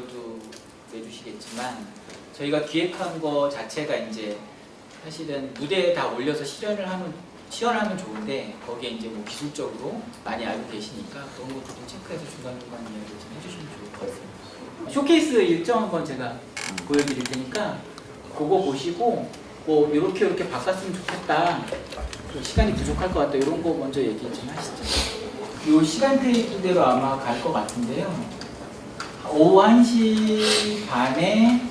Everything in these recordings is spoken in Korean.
보여도 내주시겠지만 저희가 기획한 거 자체가 이제 사실은 무대에 다 올려서 시연하면 좋은데 거기에 이제 뭐 기술적으로 많이 알고 계시니까 그런 것도 좀 체크해서 중간중간 이야기 좀 해주시면 좋을 것 같습니다. 쇼케이스 일정 한번 제가 보여드릴 테니까 그거 보시고 뭐 이렇게 바꿨으면 좋겠다, 시간이 부족할 것 같다, 이런 거 먼저 얘기 좀 하시죠. 이 시간 테이블대로 아마 갈 것 같은데요. 오후 1시 반에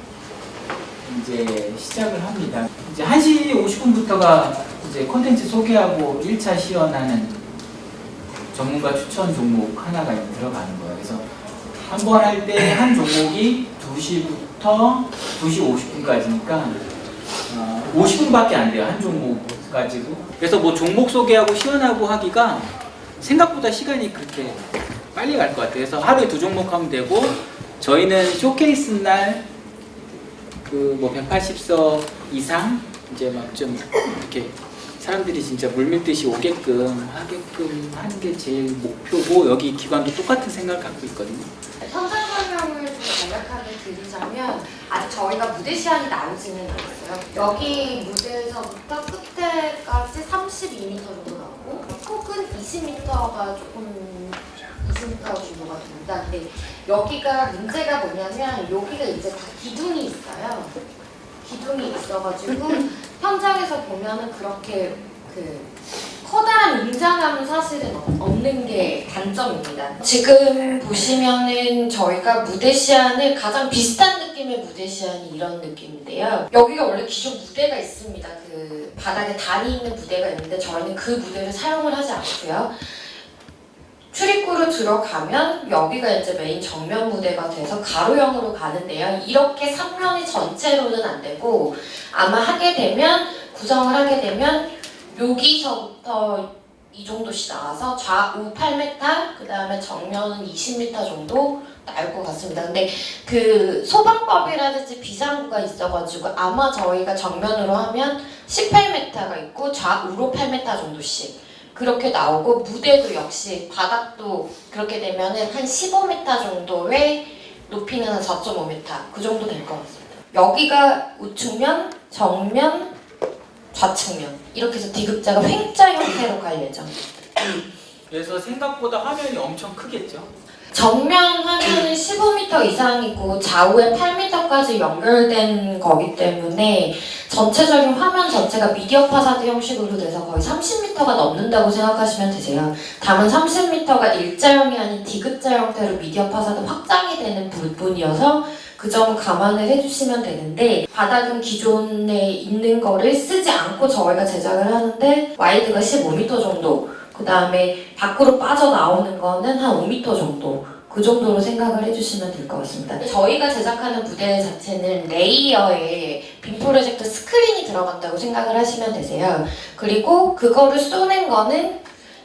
이제 시작을 합니다. 이제 1시 50분부터가 이제 콘텐츠 소개하고 1차 시연하는 전문가 추천 종목 하나가 이제 들어가는 거예요. 그래서 한 번 할 때 한 종목이 2시부터 2시 50분까지니까 50분밖에 안 돼요. 한 종목 가지고. 그래서 뭐 종목 소개하고 시연하고 하기가 생각보다 시간이 그렇게 빨리 갈 것 같아요. 그래서 하루에 2종목 하면 되고, 저희는 쇼케이스 날 그 뭐 180석 이상 이제 막 좀 이렇게 사람들이 진짜 물밀듯이 오게끔 하는 게 제일 목표고, 여기 기관도 똑같은 생각을 갖고 있거든요. 현장 설명을 좀 간략하게 드리자면, 아직 저희가 무대 시안이 나오지는 않았어요. 여기 무대에서부터 끝에까지 32m 정도 나오고, 폭은 20m가 조금 20m 정도가 됩니다. 근데 여기가 문제가 뭐냐면, 여기가 이제 다 기둥이 있어요. 기둥이 있어가지고 현장에서 보면은 그렇게 커다란 웅장함은 사실은 없는 게 단점입니다. 지금 보시면은 저희가 무대 시안을 가장 비슷한 느낌의 무대 시안이 이런 느낌인데요. 여기가 원래 기존 무대가 있습니다. 그 바닥에 단이 있는 무대가 있는데 저희는 그 무대를 사용을 하지 않고요. 출입구로 들어가면 여기가 이제 메인 정면 무대가 돼서 가로형으로 가는데요. 이렇게 3면이 전체로는 안 되고, 아마 하게 되면, 구성을 하게 되면 여기서부터 이 정도씩 나와서 좌우 8m, 그 다음에 정면은 20m 정도 나올 것 같습니다. 근데 그 소방법이라든지 비상구가 있어가지고 아마 저희가 정면으로 하면 18m가 있고 좌우로 8m 정도씩 그렇게 나오고, 무대도 역시 바닥도 그렇게 되면은 한 15m 정도의 높이는 한 4.5m 그 정도 될 것 같습니다. 여기가 우측면, 정면, 좌측면 이렇게 해서 D급자가 횡자 형태로 갈 예정입니다. 그래서 생각보다 화면이 엄청 크겠죠? 정면 화면은 15m 이상이고 좌우에 8m까지 연결된 거기 때문에 전체적인 화면 자체가 미디어 파사드 형식으로 돼서 거의 30m가 넘는다고 생각하시면 되세요. 다만 30m가 일자형이 아닌 D급자 형태로 미디어 파사드 확장이 되는 부분이어서 그 점은 감안을 해주시면 되는데, 바닥은 기존에 있는 거를 쓰지 않고 저희가 제작을 하는데 와이드가 15m 정도, 그 다음에 밖으로 빠져나오는 거는 한 5m 정도, 그 정도로 생각을 해주시면 될 것 같습니다. 저희가 제작하는 무대 자체는 레이어에 빔 프로젝터 스크린이 들어간다고 생각을 하시면 되세요. 그리고 그거를 쏘는 거는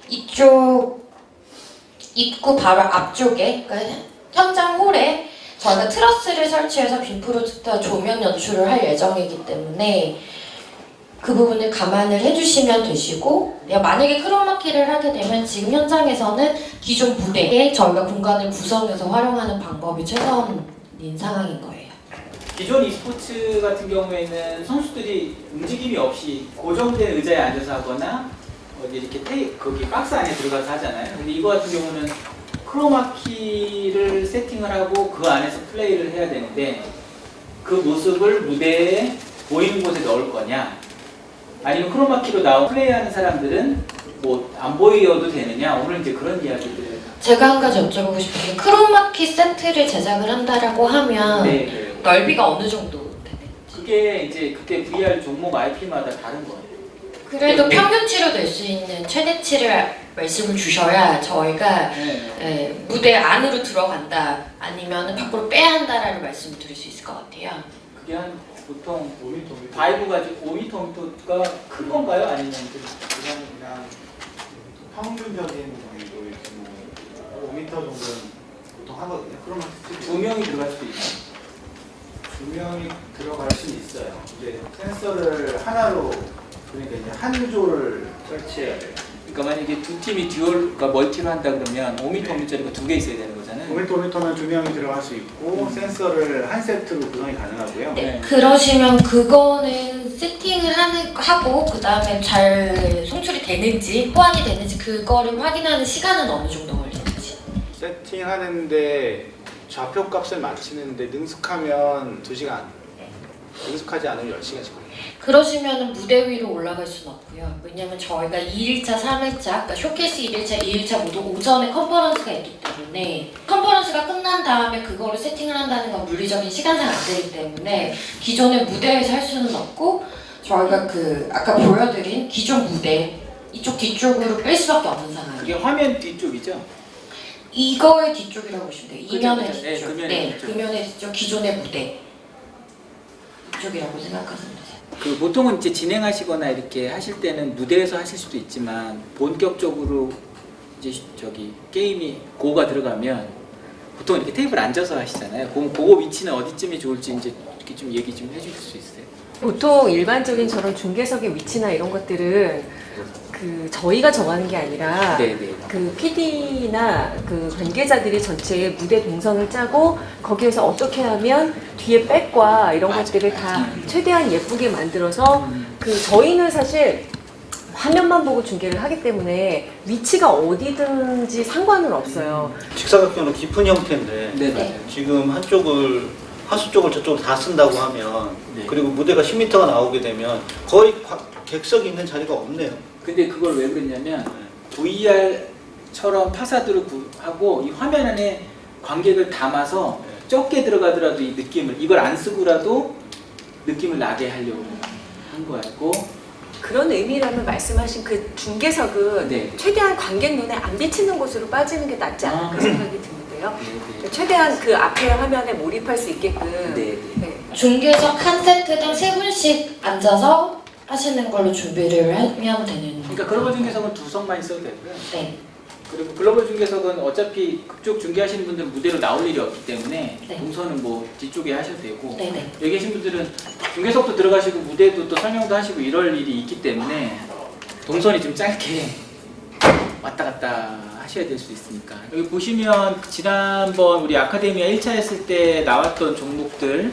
이쪽 입구 바로 앞쪽에, 그러니까 현장 홀에 저희가 트러스를 설치해서 빔 프로젝터 조명 연출을 할 예정이기 때문에 그 부분을 감안을 해주시면 되시고, 만약에 크로마키를 하게 되면 지금 현장에서는 기존 무대에 저희가 공간을 구성해서 활용하는 방법이 최선인 상황인 거예요. 기존 e스포츠 같은 경우에는 선수들이 움직임이 없이 고정된 의자에 앉아서 하거나 어디 이렇게 거기 박스 안에 들어가서 하잖아요. 근데 이거 같은 경우는 크로마키를 세팅을 하고 그 안에서 플레이를 해야 되는데, 그 모습을 무대에 보이는 곳에 넣을 거냐, 아니면 크로마키로 나온 플레이하는 사람들은 뭐 안 보여도 되느냐, 오늘 이제 그런 이야기들을. 제가 한 가지 여쭤보고 싶은 게, 크로마키 세트를 제작을 한다라고 하면 네. 넓이가 어느 정도 되는지. 그게 이제 그때 VR 종목 IP마다 다른 거예요. 그래도 평균치로 될 수 있는 최대치를 말씀을 주셔야 저희가 무대 안으로 들어간다, 아니면 밖으로 빼야 한다라는 말씀을 드릴 수 있을 것 같아요. 그게 한 보통 5m, 바이브 가지고 5m가 큰 건가요? 아니면 그냥 평균적인 정도의 규모 5m 정도는 보통 하거든요. 그러면 두 명이 들어갈 수도 있나요? 두 명이 들어갈 수는 있어요. 이제 센서를 하나로, 그러니까 이제 한 조를 설치해야 돼요. 그러니까 만약에 두 팀이 듀얼, 그러니까 멀티로 한다 그러면 5m 짜리가 두 개 있어야 되는 거잖아요. 5m는 2명이 들어갈 수 있고 센서를 한 세트로 구성이 가능하고요. 네. 그러시면 그거는 세팅을 하고 그 다음에 잘 송출이 되는지 호환이 되는지 그거를 확인하는 시간은 어느 정도 걸리는지. 세팅하는데 좌표 값을 맞추는데 능숙하면 2시간, 능숙하지 않으면 10시간씩 걸려요. 그러시면 무대 위로 올라갈 수는 없고요. 왜냐면 저희가 2일차, 3일차, 그러니까 쇼케이스 1일차, 2일차 모두 오전에 컨퍼런스가 있기 때문에 컨퍼런스가 끝난 다음에 그거를 세팅을 한다는 건 물리적인 시간상 안 되기 때문에 기존의 무대에서 할 수는 없고 저희가 그 아까 보여드린 기존 무대 이쪽 뒤쪽으로 뺄 수밖에 없는 상황이에요. 그게 화면 뒤쪽이죠? 이거의 뒤쪽이라고 보시면 돼요. 그죠, 이면의 그죠. 네, 뒤쪽. 금연의 뒤쪽. 금연의 뒤쪽, 기존의 무대 이쪽이라고 생각하시면 돼요. 그 보통은 이제 진행하시거나 이렇게 하실 때는 무대에서 하실 수도 있지만 본격적으로 이제 저기 게임이 고가 들어가면 보통 이렇게 테이블 앉아서 하시잖아요. 그거 위치는 어디쯤이 좋을지 이제 이렇게 좀 얘기 좀 해주실 수 있어요? 보통 일반적인 저런 중계석의 위치나 이런 것들은 그 저희가 정하는 게 아니라 네네. 그 PD나 그 관계자들이 전체 무대 동선을 짜고 거기에서 어떻게 하면 뒤에 백과 이런 것들을 다 최대한 예쁘게 만들어서 그 저희는 사실 화면만 보고 중계를 하기 때문에 위치가 어디든지 상관은 없어요. 직사각형은 깊은 형태인데 네 맞아요. 지금 한쪽을 하수 쪽을 저쪽으로 다 쓴다고 하면 네. 그리고 무대가 10m가 나오게 되면 거의 객석이 있는 자리가 없네요. 근데 그걸 왜 그랬냐면 VR처럼 파사드로 하고 이 화면 안에 관객을 담아서 적게 들어가더라도 이 느낌을 이걸 안 쓰고라도 느낌을 나게 하려고 한 거였고 그런 의미라면 말씀하신 그 중계석은 네. 최대한 관객 눈에 안 비치는 곳으로 빠지는 게 낫지 않을까 생각이 드는데요. 네네. 최대한 그 앞에 화면에 몰입할 수 있게끔. 네네. 네. 중계석 한 세트당 3분씩 앉아서 하시는 걸로 준비를 하면 되는. 그러니까 글로벌 중계석은 2석만 있어도 되고요. 네. 그리고 글로벌 중계석은 어차피 그쪽 중계하시는 분들은 무대로 나올 일이 없기 때문에 네. 동선은 뭐 뒤쪽에 하셔도 되고 네네. 여기 계신 분들은 중계석도 들어가시고 무대도 또 설명도 하시고 이럴 일이 있기 때문에 동선이 좀 짧게 왔다 갔다 하셔야 될 수 있으니까 여기 보시면 지난번 우리 아카데미아 1차 했을 때 나왔던 종목들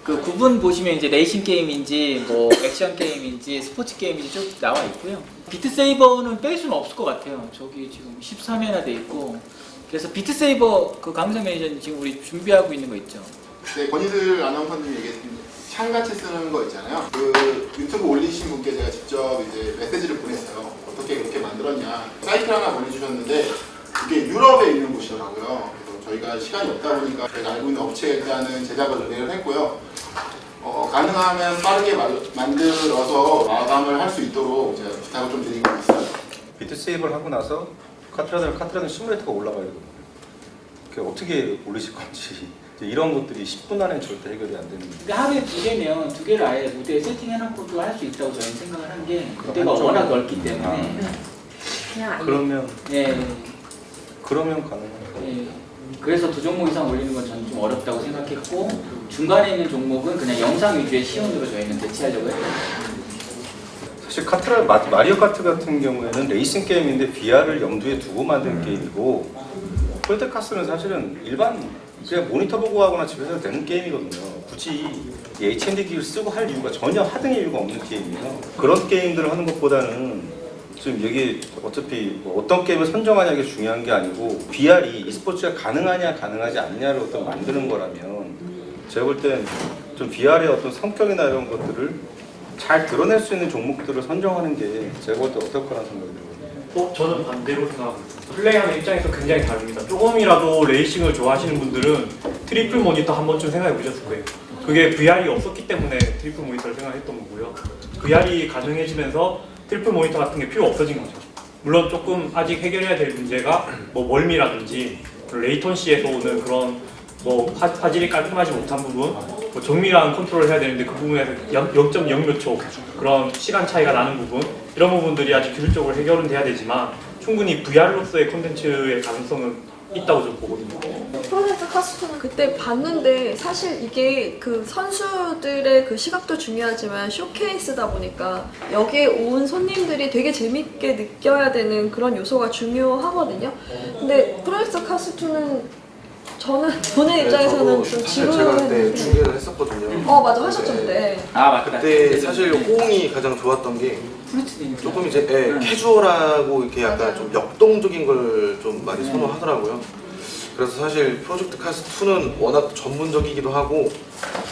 그 구분 보시면 이제 레이싱 게임인지 뭐 액션 게임인지 스포츠 게임인지 쭉 나와 있고요. 비트세이버는 뺄 수는 없을 것 같아요. 저기 지금 13회나 돼 있고 그래서 비트세이버 그 강성 매니저님 지금 우리 준비하고 있는 거 있죠? 네, 권희슬 아나운서님 얘기했습니다. 샹같이 쓰는 거 있잖아요. 그 유튜브 올리신 분께 제가 직접 이제 메시지를 보냈어요. 어떻게 그렇게 만들었냐. 사이트를 하나 보내주셨는데 이게 유럽에 있는 곳이더라고요. 그래서 저희가 시간이 없다 보니까 저희가 알고 있는 업체에 일단은 제작을 의뢰를 했고요. 가능하면 빠르게 만들어서 마감을 할 수 있도록 제가 부탁을 좀 드리고 있어요. 비트세이버를 하고 나서 카트라는 시뮬레이터가 올라가야 되거든요. 그게 어떻게 올리실 건지 이런 것들이 10분 안에 절대 해결이 안 되는 근데 하루에 2개면 2개를 아예 무대에 세팅해놓고도 할 수 있다고 저희는 생각을 한 게 무대가 한쪽에- 워낙 넓기 때문에 그냥 아예. 그러면 가능해요. 예. 그래서 2종목 이상 올리는 건 저는 좀 어렵다고 생각했고 중간에 있는 종목은 그냥 영상 위주의 시연으로 저희는 대체하려고 했거든요. 사실 마리오 카트 같은 경우에는 레이싱 게임인데 VR을 염두에 두고 만든 게임이고 폴데카스는 사실은 일반 그냥 모니터 보고 하거나 집에서 해도 되는 게임이거든요. 굳이 이 HMD 기기를 쓰고 할 이유가 전혀 하등의 이유가 없는 게임이에요. 그런 게임들을 하는 것보다는 지금 여기 어차피 뭐 어떤 게임을 선정하냐 게 중요한 게 아니고 VR이 e스포츠가 가능하냐 가능하지 않냐를 어떤 만드는 거라면 제가 볼 땐 좀 VR의 어떤 성격이나 이런 것들을 잘 드러낼 수 있는 종목들을 선정하는 게 제가 볼 때 어떨까라는 생각이 들거든요. 저는 반대로 생각합니다. 플레이하는 입장에서 굉장히 다릅니다. 조금이라도 레이싱을 좋아하시는 분들은 트리플 모니터 한 번쯤 생각해 보셨을 거예요. 그게 VR이 없었기 때문에 트리플 모니터를 생각했던 거고요. VR이 가능해지면서 트리플 모니터 같은 게 필요 없어진 거죠. 물론 조금 아직 해결해야 될 문제가 뭐 멀미라든지 레이턴시에서 오는 그런 뭐 화질이 깔끔하지 못한 부분, 뭐 정밀한 컨트롤을 해야 되는데 그 부분에서 0.0 몇 초 그런 시간 차이가 나는 부분, 이런 부분들이 아직 기술적으로 해결은 돼야 되지만 충분히 VR로서의 콘텐츠의 가능성은 있다고 저는 보거든요. 프로젝트 카스토는 그때 봤는데 사실 이게 그 선수들의 그 시각도 중요하지만 쇼케이스다 보니까 여기에 온 손님들이 되게 재밌게 느껴야 되는 그런 요소가 중요하거든요. 근데 프로젝트 카스토는 저는 보는 입장에서는 좀 사실 제가 그때 지루했는데. 중계를 했었거든요. 맞아 하셨죠 네. 그때. 아 맞구나. 그때 사실 호응이 가장 좋았던 게 조금 이제 캐주얼하고 이렇게 약간 좀 역동적인 걸 좀 많이 선호하더라고요. 그래서 사실 프로젝트 카스 2는 워낙 전문적이기도 하고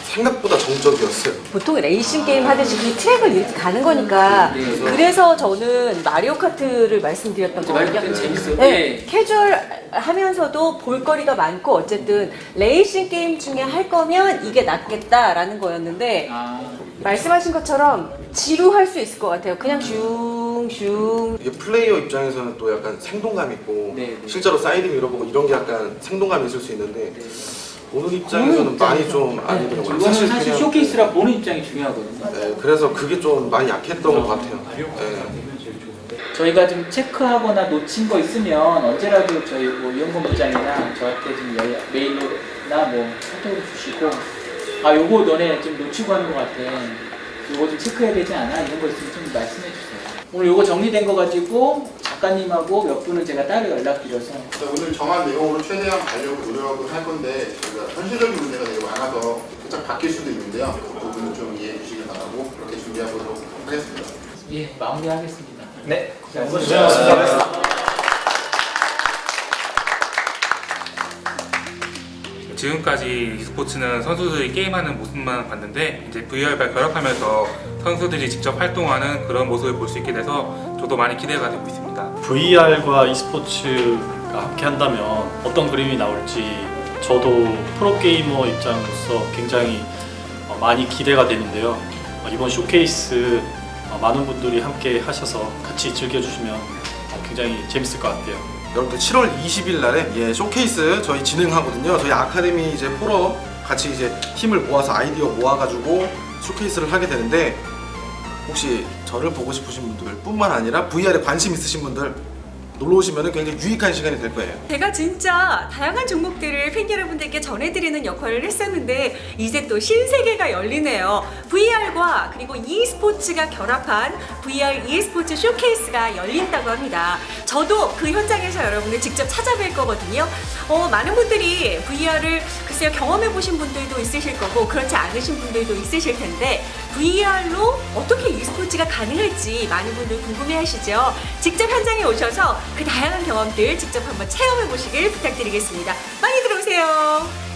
생각보다 정적이었어요. 보통 레이싱 게임 하듯이 그 트랙을 이렇게 가는 거니까 그래서 저는 마리오 카트를 말씀드렸던 마리오 거예요. 카트는 재밌어요. 네, 캐주얼 하면서도 볼거리가 많고 어쨌든 레이싱 게임 중에 할 거면 이게 낫겠다라는 거였는데 아, 말씀하신 것처럼 지루할 수 있을 것 같아요. 그냥 슝슝. 이게 플레이어 입장에서는 또 약간 생동감 있고 네, 네. 실제로 사이드 밀어보고 이런 게 약간 생동감이 있을 수 있는데 보는 입장에서는 많이 좀 아니더라고요. 이거는 사실 그냥- 쇼케이스라 보는 입장이 중요하거든요. 네, 그래서 그게 좀 많이 약했던 것 같아요. 네. 저희가 좀 체크하거나 놓친 거 있으면 언제라도 저희 뭐 이용건 부장이나 저한테 좀 메일로나 뭐 카톡으로 주시고 아 요거 너네 좀 놓치고 하는 것 같아. 요거 좀 체크해야 되지 않아? 이런 거 있으면 좀 말씀해 주세요. 오늘 요거 정리된 거 가지고 작가님하고 몇 분은 제가 따로 연락드려서 오늘 정한 내용으로 최대한 가려고 노력을 할 건데 저희가 현실적인 문제가 되게 많아서 살짝 바뀔 수도 있는데요. 그 부분은 좀 이해해 주시길 바라고 그렇게 준비해보도록 하겠습니다. 예 마무리하겠습니다. 네. 고생하셨습니다. 지금까지 e스포츠는 선수들이 게임하는 모습만 봤는데 이제 VR과 결합하면서 선수들이 직접 활동하는 그런 모습을 볼 수 있게 돼서 저도 많이 기대가 되고 있습니다. VR과 e스포츠가 함께 한다면 어떤 그림이 나올지 저도 프로게이머 입장으로서 굉장히 많이 기대가 되는데요. 이번 쇼케이스 많은 분들이 함께 하셔서 같이 즐겨주시면 굉장히 재밌을 것 같아요. 여러분들 7월 20일 날에 쇼케이스 저희 진행하거든요. 저희 아카데미 이제 포럼 같이 이제 힘을 모아서 아이디어 모아가지고 쇼케이스를 하게 되는데 혹시 저를 보고 싶으신 분들 뿐만 아니라 VR에 관심 있으신 분들 놀러 오시면 굉장히 유익한 시간이 될 거예요. 제가 진짜 다양한 종목들을 팬 여러분들께 전해드리는 역할을 했었는데 이제 또 신세계가 열리네요. VR과 그리고 e스포츠가 결합한 VR e스포츠 쇼케이스가 열린다고 합니다. 저도 그 현장에서 여러분들 직접 찾아뵐 거거든요. 많은 분들이 VR을 글쎄요 경험해보신 분들도 있으실 거고 그렇지 않으신 분들도 있으실 텐데 VR로 어떻게 e스포츠가 가능할지 많은 분들 궁금해하시죠? 직접 현장에 오셔서 그 다양한 경험들 직접 한번 체험해 보시길 부탁드리겠습니다. 많이 들어오세요.